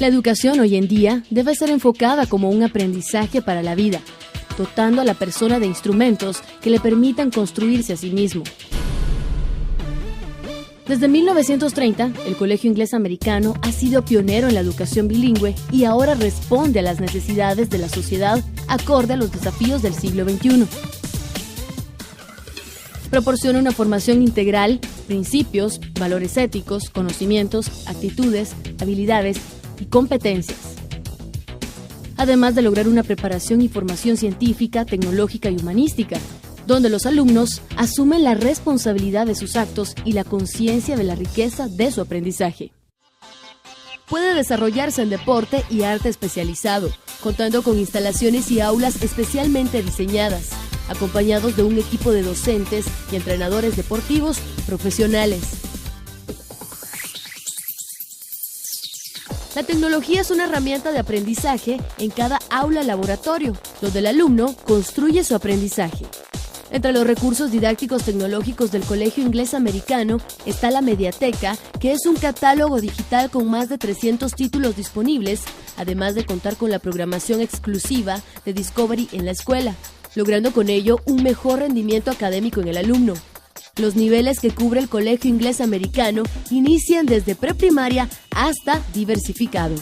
La educación hoy en día debe ser enfocada como un aprendizaje para la vida, dotando a la persona de instrumentos que le permitan construirse a sí mismo. Desde 1930, el Colegio Inglés Americano ha sido pionero en la educación bilingüe y ahora responde a las necesidades de la sociedad acorde a los desafíos del siglo XXI. Proporciona una formación integral, principios, valores éticos, conocimientos, actitudes, habilidades y competencias. Además de lograr una preparación y formación científica, tecnológica y humanística, donde los alumnos asumen la responsabilidad de sus actos y la conciencia de la riqueza de su aprendizaje. Puede desarrollarse en deporte y arte especializado, contando con instalaciones y aulas especialmente diseñadas, acompañados de un equipo de docentes y entrenadores deportivos profesionales. La tecnología es una herramienta de aprendizaje en cada aula laboratorio, donde el alumno construye su aprendizaje. Entre los recursos didácticos tecnológicos del Colegio Inglés Americano está la Mediateca, que es un catálogo digital con más de 300 títulos disponibles, además de contar con la programación exclusiva de Discovery en la escuela, logrando con ello un mejor rendimiento académico en el alumno. Los niveles que cubre el Colegio Inglés Americano inician desde preprimaria hasta diversificado.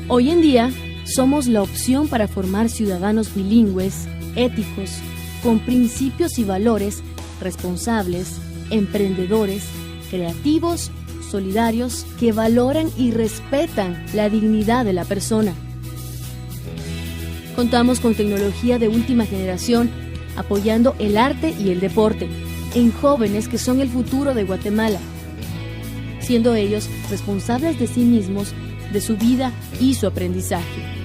Hoy en día, somos la opción para formar ciudadanos bilingües, éticos, con principios y valores, responsables, emprendedores, creativos, solidarios, que valoran y respetan la dignidad de la persona. Contamos con tecnología de última generación, apoyando el arte y el deporte en jóvenes que son el futuro de Guatemala, siendo ellos responsables de sí mismos, de su vida y su aprendizaje.